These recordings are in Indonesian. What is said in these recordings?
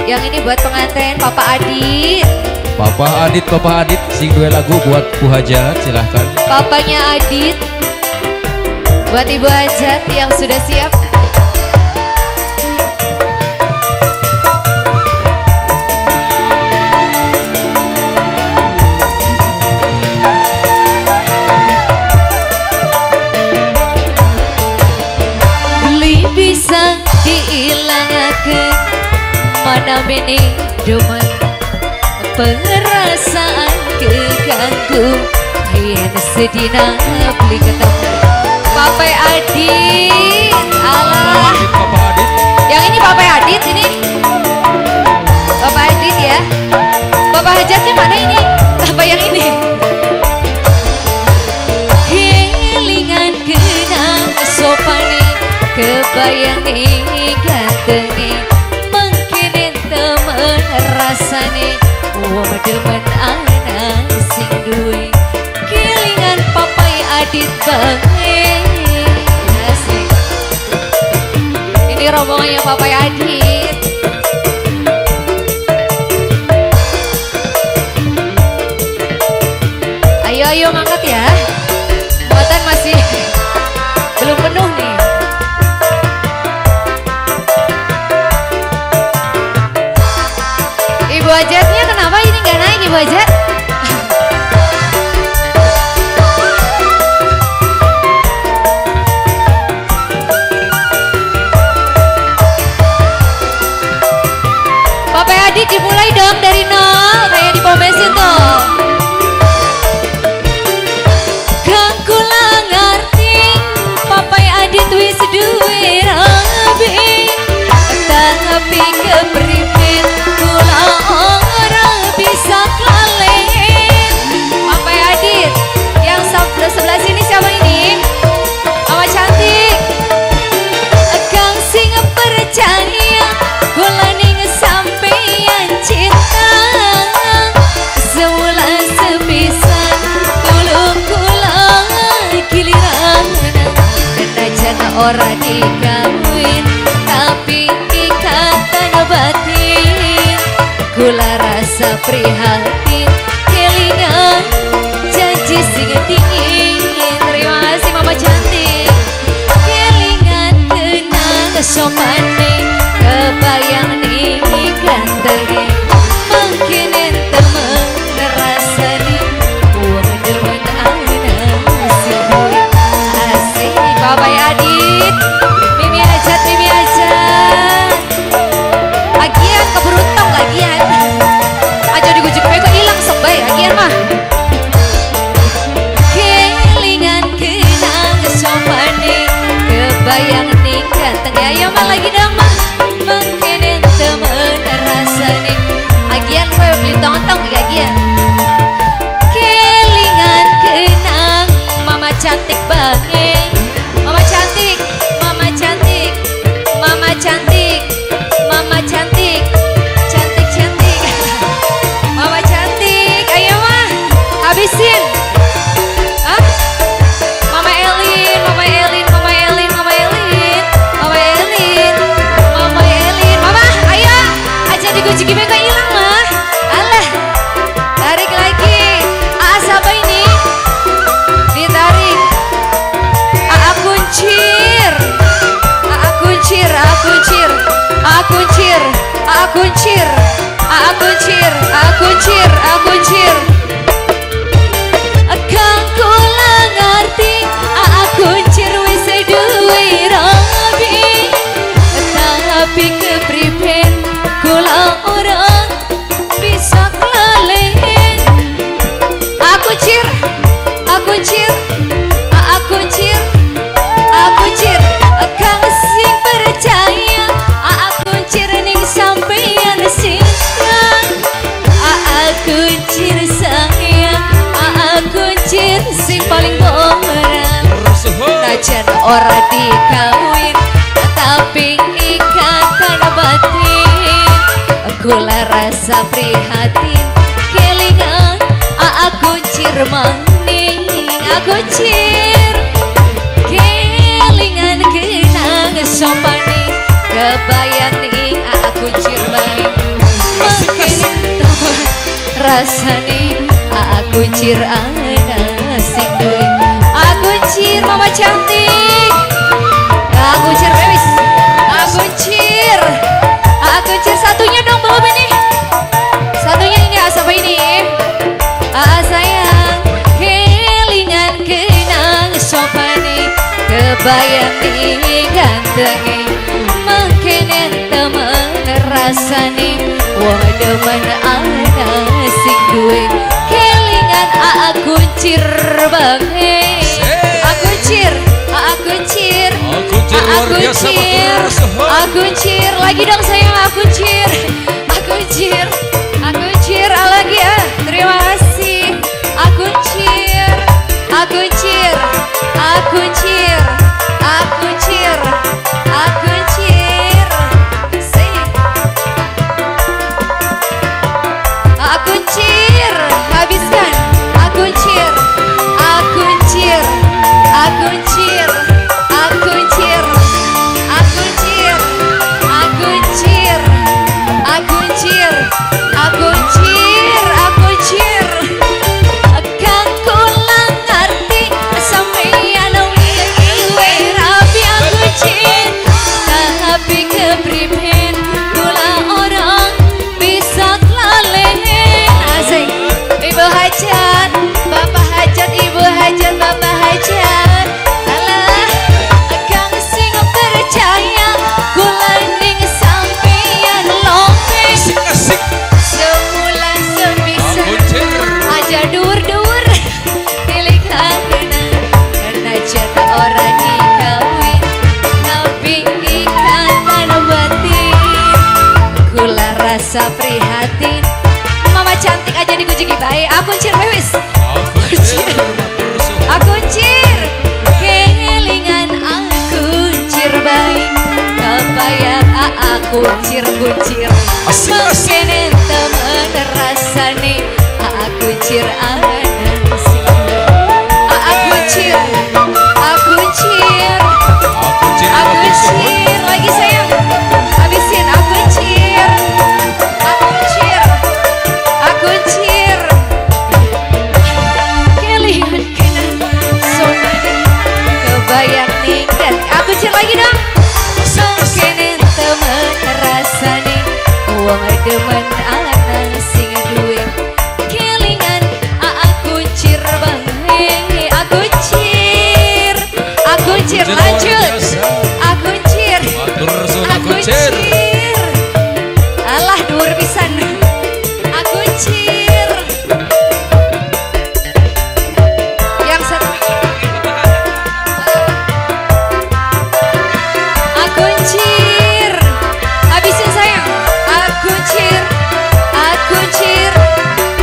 Yang ini buat pengantin Papa Adit. Papa Adit sing dua lagu buat Bu Hajat, silahkan. Papanya Adit buat Ibu Hajat yang sudah siap. Beli bisa diilangkan mana bini demen perasaan keganggu yen sedina beli ketemu Papa Adit. Alah Papa Adit. yang ini Papa Adit, ini Papa Adit ya. Papa Hajatnya mana ini? Apa yang ini? Kelingan kenang sopane kebayang nih gantengnya mungkin temen rasane wong demen anak sing duwe kelingan Papa Adit banget. Asik. Ini rombongannya Papa Adit. Ayo ngangkat ya. Muatan masih belum penuh nih. Ibu Hajatnya kenapa ini nggak naik Ibu Hajat? Papa Adit dimulai dong dari nol kayak di pom bensin tuh. Kang kula ngerti Papa Adit wis duwe rabi tapi kepripit kula ora bisa kelalen. Papa Adit yang sebelah sini siapa ini? Mama cantik. Kang sing percaya kula ning sampeyan cinta sewulan sepisan tulung kula giliran najan ora dikawin tapi ikatan batin kula rasa prihatin kelingan janji sing dingin. Terima kasih Mama cantik. Kelingan tenang sopane kebayang nih gantengnya mungkin temen rasanya wong demen anak sing duwe. Asik Papa Adit. Mimi Hajat agian keburu tong agian aja digujuk kok hilang sebay agian mah. Kelingan kenang sopane kebayang nih gantengnya. Ayo mah lagi dong mah mungkin temen rasanya agian gue beli tong-tong agian. Kelingan kenang Mama cantik banget. Mama cantik, Mama cantik, Mama cantik, Mama cantik, cantik cantik. Mama cantik, ayo mah habisin. Hah? Mama Elin, Mama Elin, Mama Elin, Mama Elin, Mama Elin, Mama Elin, Mama, ayo aja digucik kok hilang mah. Alah, tarik lagi. Siapa ini? Ditarik. Kuncir, kuncir, kuncir, kuncir, kuncir, kuncir, kuncir, kuncir. Kang kula ngerti, kuncir wis duwe rabi, tapi kepriben kula ora bisa kelalen. Kuncir, kuncir, kuncir. Kuncir, Kang sing percaya kuncir ning sampeyan sinten. Kuncir sayang, kuncir sing paling orang. Najan ora dikawin tapi ikatan batin kula rasa prihatin kelingan kuncir maning kuncir kelingan kenang sopane kebayang nih aku cirbay. rasane aku cir ana sing duwe aku cir mama cantik aku cir wis aku cir satunya dong belum ini satunya ini siapa ini sayang kelingan kenang sopane kebayang di gantengi mangkene temen rasane wong demen ana sing duwe kelingan aku cir banget aku cir aku cir lagi dong sayang aku cir lagi ya terima kasih aku cir habiskan aku cir kang kula ngerti sampeyan wiwe rapi aku cir tapi kepriben kula orang bisa kelalen asik ibu hajat bapak hajat ibu hajat bapak hajat alah kang sing percaya kula ning sampeyan lope semula sebisa aja dur pilih kangenan karena cinta orang dikawin tapi ikatan batin kula rasa prihatin mama cantik aja dikunjungi baik aku cir wis aku cir kelingan aku cir baik kebayang aku cir mungkin temen rasane aku cir ana sing aku cir lagi sayang habisin aku cir kelingan somane kebayang ning dan aku cir lagi dong mungkin temen rasane wong demen ana sing duwe kelingan aku cir banget aku cir lanjut aku cir alah dhuwur pisan aku cir yang satu aku cir habisin sayang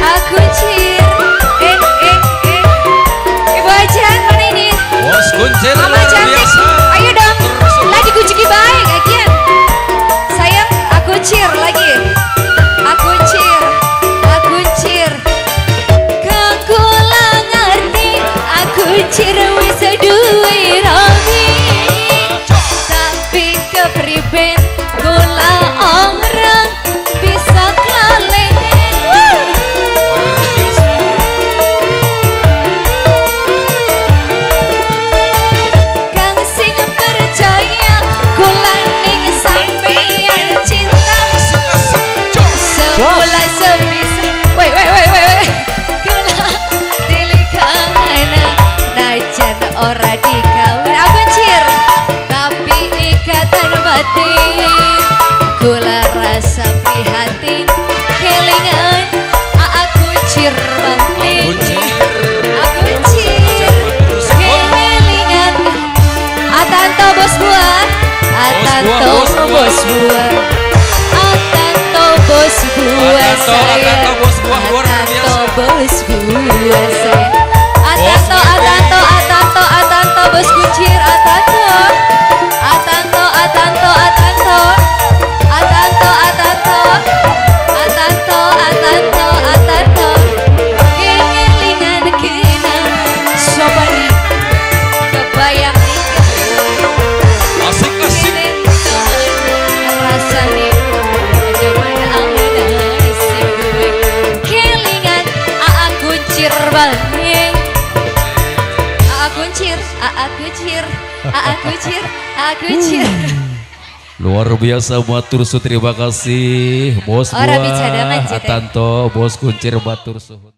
aku cir ibu aja mana ini mama cantik ayo dong lagi kunci baik aja sayang aku cir lagi aku cir kang kula ngerti aku cir wis duwe rabi tapi kepriben kula orang bisa kelalen kang sing percaya kula ning sampeyan cinta semula sebisa kula dilikana najan ora dikawin aku cir tapi ikatan batin kula rasa prihatin kelingan aku cir banget aku cir kelingan atanto bos buah atanto bos buah saya atanto bos buah saya atanto bos kucir atanto kelingan kenang sobani kebayang asik rasane demen ana sing duwe kelingan balik kuncir kuncir Luar biasa matur su terima kasih bos Ora buah bicara manjat, Atanto bos kuncir matur suhun.